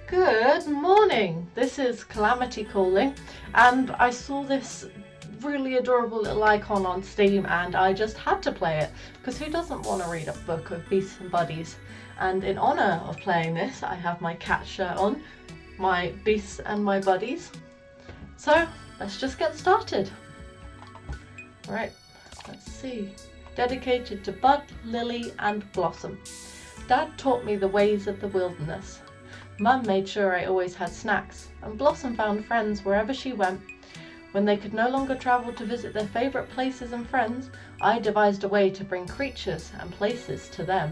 Good morning, this is Calamity calling, and I saw this really adorable little icon on Steam and I just had to play it, because who doesn't want to read a book of Beasts and Buddies? And in honour of playing this, I have my cat shirt on, my Beasts and my Buddies. So, let's just get started. Right, let's see. Dedicated to Bud, Lily and Blossom. Dad taught me the ways of the wilderness. Mum made sure I always had snacks, and Blossom found friends wherever she went. When they could no longer travel to visit their favourite places and friends, I devised a way to bring creatures and places to them.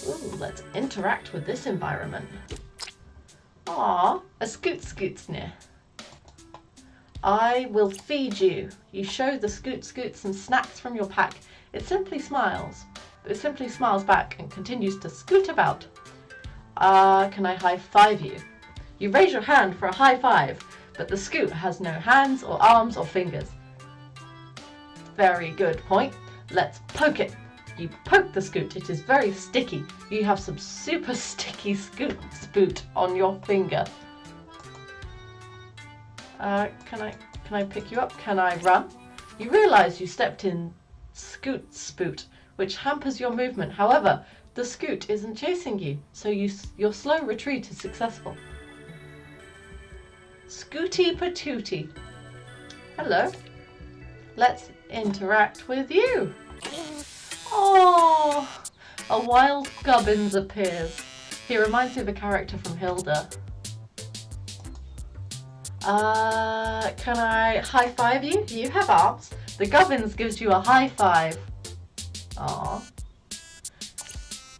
Ooh, let's interact with this environment. Ah, a Scoot near. I will feed you. You show the Scoot some snacks from your pack. It simply smiles back and continues to scoot about. Can I high five you? You raise your hand for a high five, but the Scoot has no hands or arms or fingers. Very good point. Let's poke it. You poke the Scoot. It is very sticky. You have some super sticky Spoot on your finger. Can I pick you up? Can I run? You realise you stepped in Scoot Spoot, which hampers your movement. However, the Scoot isn't chasing you, so your slow retreat is successful. Scooty Patootie. Hello. Let's interact with you. Oh, a wild gubbins appears. He reminds me of a character from Hilda. Can I high five you? You have arms. The gubbins gives you a high five. Aww.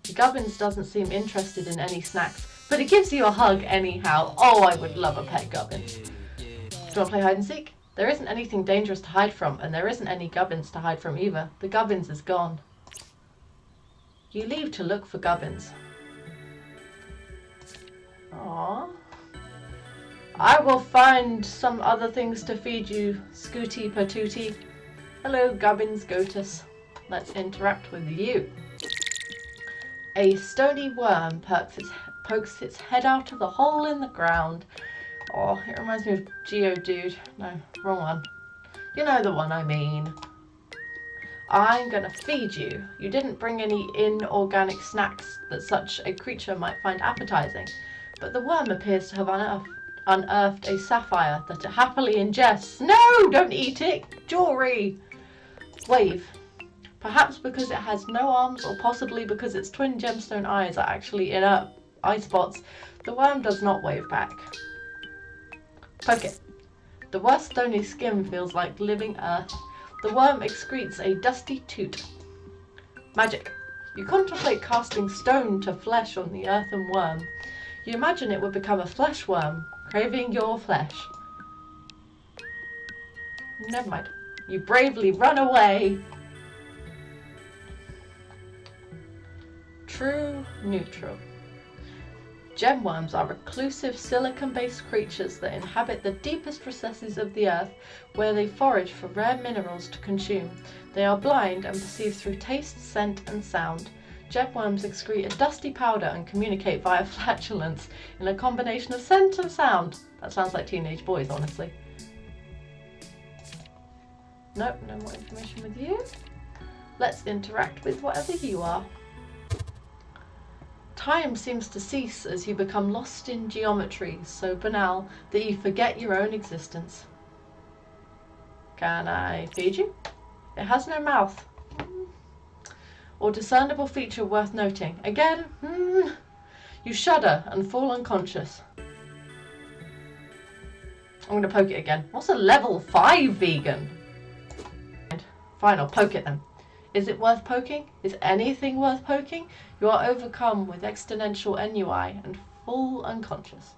The gubbins doesn't seem interested in any snacks, but it gives you a hug anyhow. Oh, I would love a pet gubbins. Do you want to play hide and seek? There isn't anything dangerous to hide from, and there isn't any gubbins to hide from either. The gubbins is gone. You leave to look for gubbins. Aww. I will find some other things to feed you, Scooty Patootie. Hello, gubbins Gotus. Let's interact with you. A stony worm pokes its head out of the hole in the ground. Oh, it reminds me of Geodude. No, wrong one. You know the one I mean. I'm gonna feed you. You didn't bring any inorganic snacks that such a creature might find appetizing, but the worm appears to have unearthed a sapphire that it happily ingests. No, don't eat it! Jewelry! Wave. Perhaps because it has no arms, or possibly because its twin gemstone eyes are actually inert eye spots, the worm does not wave back. Poke it. The worst stony skin feels like living earth. The worm excretes a dusty toot. Magic. You contemplate casting stone to flesh on the earthen worm. You imagine it would become a flesh worm, craving your flesh. Never mind. You bravely run away. True neutral. Gemworms are reclusive silicon-based creatures that inhabit the deepest recesses of the earth, where they forage for rare minerals to consume. They are blind and perceive through taste, scent and sound. Gemworms excrete a dusty powder and communicate via flatulence in a combination of scent and sound. That sounds like teenage boys, honestly. Nope, no more information with you. Let's interact with whatever you are. Time seems to cease as you become lost in geometry so banal that you forget your own existence. Can I feed you? It has no mouth. Or discernible feature worth noting. Again, you shudder and fall unconscious. I'm going to poke it again. What's a level 5 vegan? Fine, I'll poke it then. Is it worth poking? Is anything worth poking? You are overcome with existential ennui and full unconscious.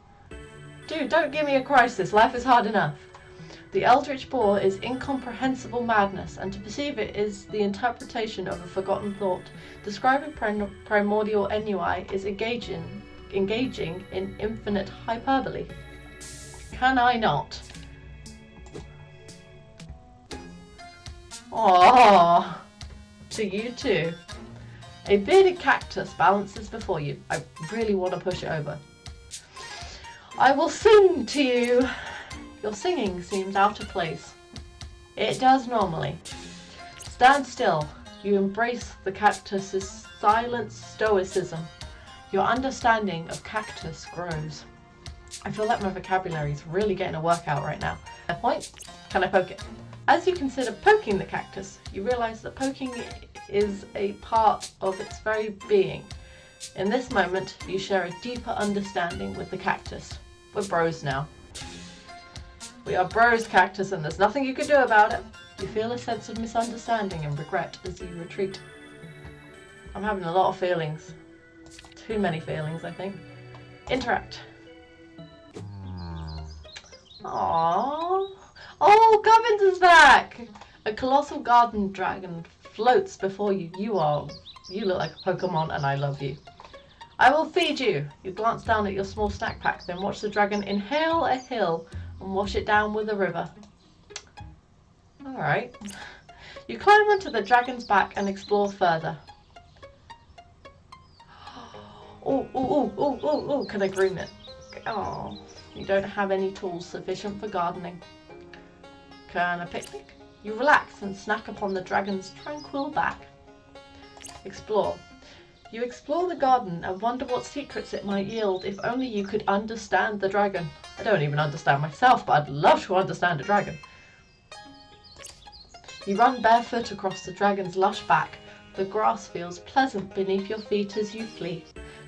Dude, don't give me a crisis. Life is hard enough. The eldritch boar is incomprehensible madness, and to perceive it is the interpretation of a forgotten thought. Describing primordial ennui is engaging in infinite hyperbole. Can I not? Aww. To you too. A bearded cactus balances before you. I really want to push it over. I will sing to you. Your singing seems out of place. It does normally. Stand still. You embrace the cactus's silent stoicism. Your understanding of cactus grows. I feel like my vocabulary is really getting a workout right now. A point? Can I poke it? As you consider poking the cactus, you realize that poking is a part of its very being. In this moment, you share a deeper understanding with the cactus. We're bros now. We are bros, cactus, and there's nothing you can do about it. You feel a sense of misunderstanding and regret as you retreat. I'm having a lot of feelings. Too many feelings, I think. Interact. Aww. Oh, Gubbins is back! A colossal garden dragon floats before you. You look like a Pokemon and I love you. I will feed you. You glance down at your small snack pack, then watch the dragon inhale a hill and wash it down with a river. Alright. You climb onto the dragon's back and explore further. Oh, can I groom it? Oh, you don't have any tools sufficient for gardening. Can I picnic? You relax and snack upon the dragon's tranquil back. Explore. You explore the garden and wonder what secrets it might yield if only you could understand the dragon. I don't even understand myself, but I'd love to understand a dragon. You run barefoot across the dragon's lush back. The grass feels pleasant beneath your feet as you flee.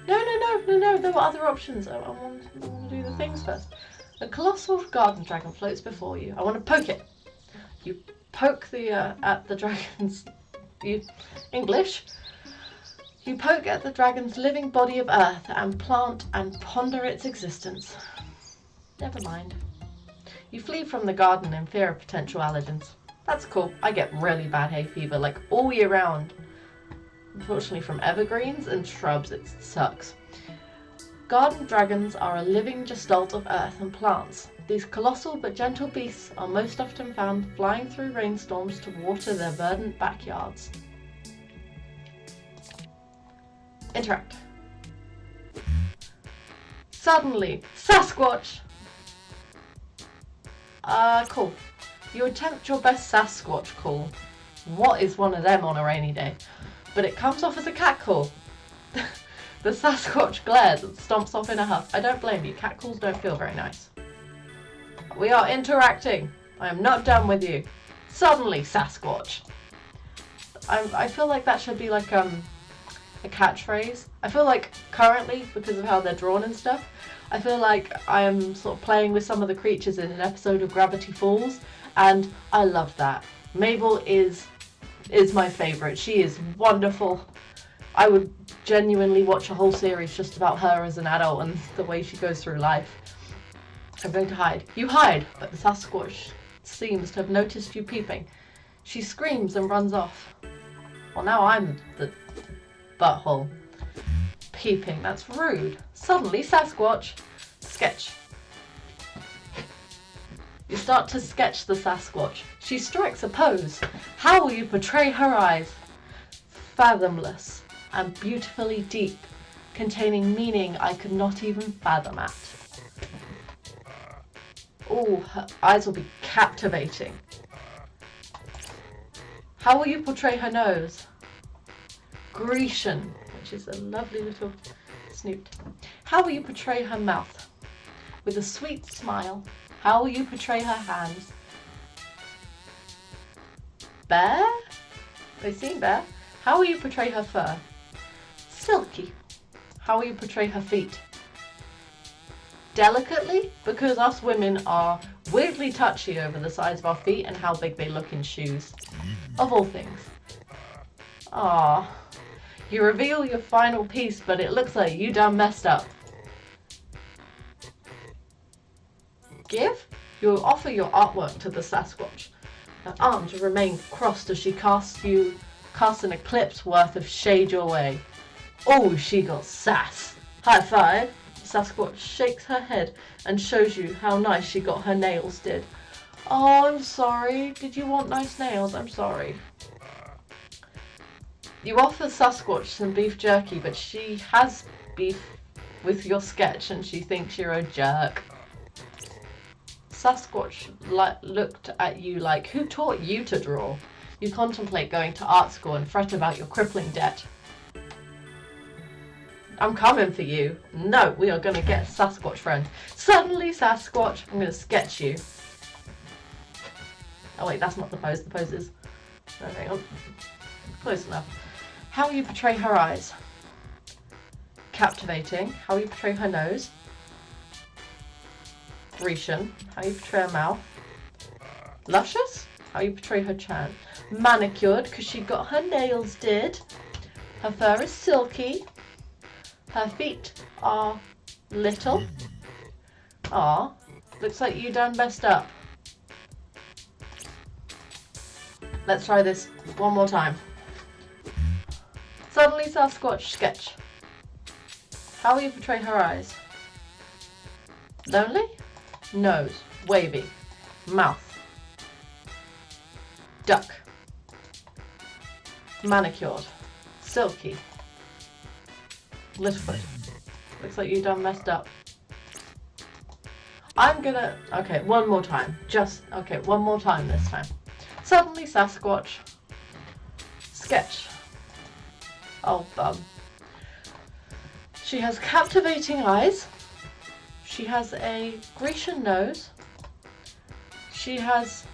No, there were other options. I want to do the things first. A colossal garden dragon floats before you. I want to poke it. You poke at the dragon's... English? You poke at the dragon's living body of earth and plant and ponder its existence. Never mind. You flee from the garden in fear of potential allergens. That's cool. I get really bad hay fever, like all year round. Unfortunately, from evergreens and shrubs, it sucks. Garden dragons are a living gestalt of earth and plants. These colossal but gentle beasts are most often found flying through rainstorms to water their verdant backyards. Interact. Suddenly, Sass-quatch! Cool. You attempt your best Sass-quatch call. What is one of them on a rainy day? But it comes off as a cat call. The Sass-quatch glares and stomps off in a huff. I don't blame you, cat calls don't feel very nice. We are interacting. I am not done with you. Suddenly, Sass-quatch. I feel like that should be like a catchphrase. I feel like currently, because of how they're drawn and stuff, I feel like I am sort of playing with some of the creatures in an episode of Gravity Falls, and I love that. Mabel is my favourite. She is wonderful. I would genuinely watch a whole series just about her as an adult and the way she goes through life. I'm going to hide. You hide, but the Sass-quatch seems to have noticed you peeping. She screams and runs off. Well, now I'm the butthole. Peeping, that's rude. Suddenly, Sass-quatch. Sketch. You start to sketch the Sass-quatch. She strikes a pose. How will you portray her eyes? Fathomless and beautifully deep, containing meaning I could not even fathom at. Oh, her eyes will be captivating. How will you portray her nose? Grecian, which is a lovely little snoot. How will you portray her mouth? With a sweet smile. How will you portray her hands? Bare? They seem bare. How will you portray her fur? Silky. How will you portray her feet? Delicately, because us women are weirdly touchy over the size of our feet and how big they look in shoes. Of all things. Ah, you reveal your final piece, but it looks like you done messed up. Give? You offer your artwork to the Sass-quatch. Her arms remain crossed as she casts an eclipse worth of shade your way. Oh, she got sass. High five. Sass-quatch shakes her head and shows you how nice she got her nails did. Oh, I'm sorry. Did you want nice nails? I'm sorry. You offer Sass-quatch some beef jerky, but she has beef with your sketch and she thinks you're a jerk. Sass-quatch looked at you like, who taught you to draw? You contemplate going to art school and fret about your crippling debt. I'm coming for you. No, we are going to get Sass-quatch friends. Suddenly, Sass-quatch, I'm going to sketch you. Oh wait, that's not the pose. The pose is... Oh, hang on. Close enough. How you portray her eyes. Captivating. How you portray her nose. Grecian. How you portray her mouth. Luscious. How you portray her chin. Manicured, because she got her nails did. Her fur is silky. Her feet are little. Ah, looks like you done messed up. Let's try this one more time. Suddenly, Sass-quatch sketch. How will you portray her eyes? Lonely? Nose. Wavy. Mouth. Duck. Manicured. Silky. Littlefoot. Looks like you done messed up. I'm gonna... Okay, one more time. Okay, one more time this time. Suddenly, Sass-quatch sketch. Oh, bum. She has captivating eyes. She has a Grecian nose. She has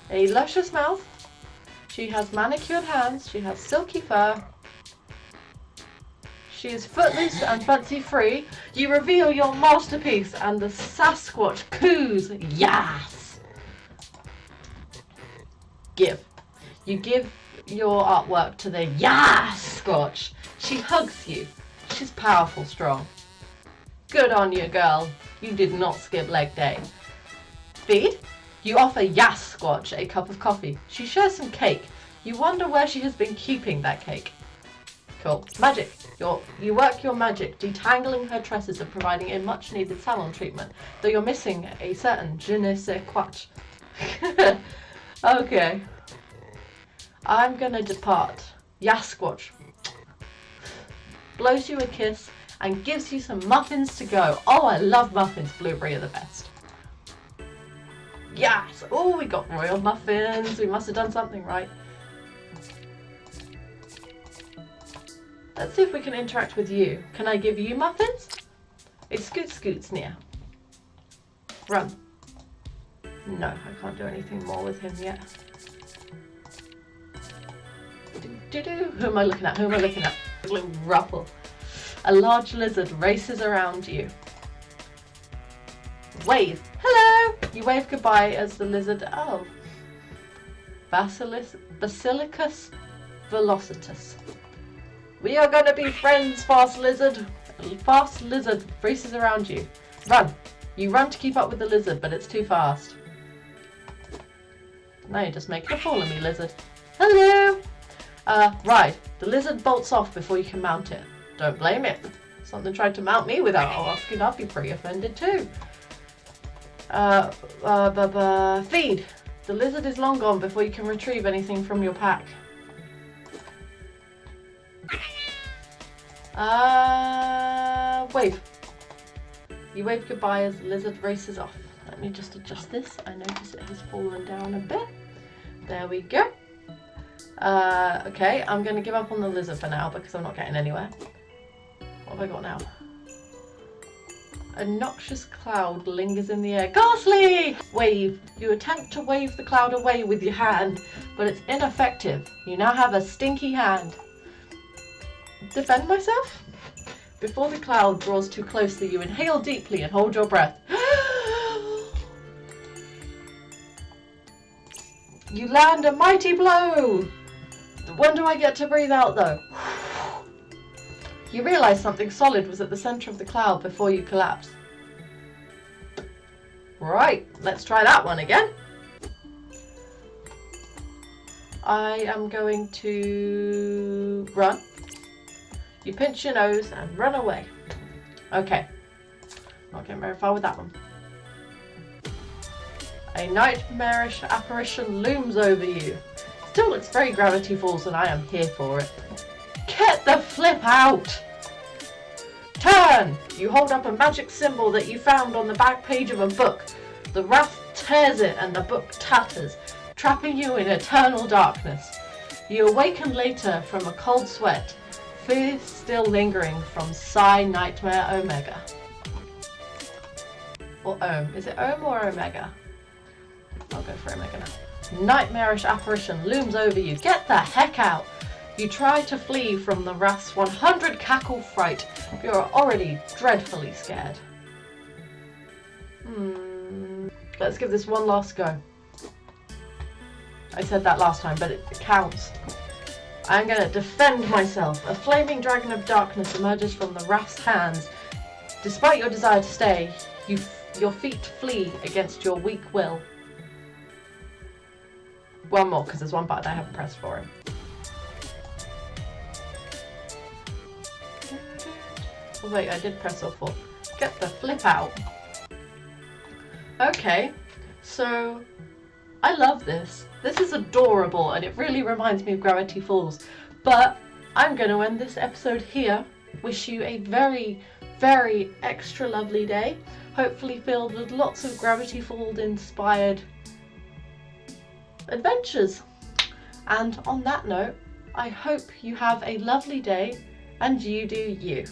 a luscious mouth. She has manicured hands. She has silky fur. She is footloose and fancy-free. You reveal your masterpiece and the Sass-quatch coos. Yes! Give. You give your artwork to the Sass-quatch. She hugs you. She's powerful, strong. Good on you, girl. You did not skip leg day. Feed. You offer Sass-quatch a cup of coffee. She shares some cake. You wonder where she has been keeping that cake. Cool. Magic. You work your magic, detangling her tresses and providing a much-needed salon treatment, though you're missing a certain je ne sais quoi. Okay. I'm gonna depart. Sass-quatch blows you a kiss and gives you some muffins to go. Oh, I love muffins. Blueberry are the best. Yes! Oh, we got royal muffins. We must have done something right. Let's see if we can interact with you. Can I give you muffins? A scoots near. Run. No, I can't do anything more with him yet. Who am I looking at? Who am I looking at? A little ruffle. A large lizard races around you. Wave. Hello! You wave goodbye as the lizard... Oh. Basilicus velocitus. We are going to be friends, fast lizard. Fast lizard races around you. Run. You run to keep up with the lizard, but it's too fast. Now you're just making a fool of me, lizard. Hello! Ride. The lizard bolts off before you can mount it. Don't blame it. Something tried to mount me without asking. I'd be pretty offended too. Feed. The lizard is long gone before you can retrieve anything from your pack. Wave. You wave goodbye as the lizard races off. Let me just adjust this. I notice it has fallen down a bit. There we go. Okay, I'm going to give up on the lizard for now because I'm not getting anywhere. What have I got now? A noxious cloud lingers in the air. Ghastly! Wave. You attempt to wave the cloud away with your hand, but it's ineffective. You now have a stinky hand. Defend myself? Before the cloud draws too closely, you inhale deeply and hold your breath. You land a mighty blow! When do I get to breathe out though? You realise something solid was at the centre of the cloud before you collapse. Right, let's try that one again. I am going to run. You pinch your nose and run away. Okay, not getting very far with that one. A nightmarish apparition looms over you. Still looks very Gravity Falls and I am here for it. Get the flip out! Turn! You hold up a magic symbol that you found on the back page of a book. The wrath tears it and the book tatters, trapping you in eternal darkness. You awaken later from a cold sweat, fear still lingering from Psi Nightmare Omega. Or Ohm. Is it Ohm or Omega? I'll go for Omega now. Nightmarish apparition looms over you. Get the heck out! You try to flee from the wrath's 100 cackle fright. You're already dreadfully scared. Let's give this one last go. I said that last time, but it counts. I'm gonna defend myself. A flaming dragon of darkness emerges from the wrath's hands. Despite your desire to stay, your feet flee against your weak will. One more, because there's one button I haven't pressed for him. Oh wait, I did press all 4. Get the flip out. Okay, so I love this. This is adorable and it really reminds me of Gravity Falls. But I'm going to end this episode here. Wish you a very, very extra lovely day. Hopefully filled with lots of Gravity Falls inspired adventures. And on that note, I hope you have a lovely day and you do you.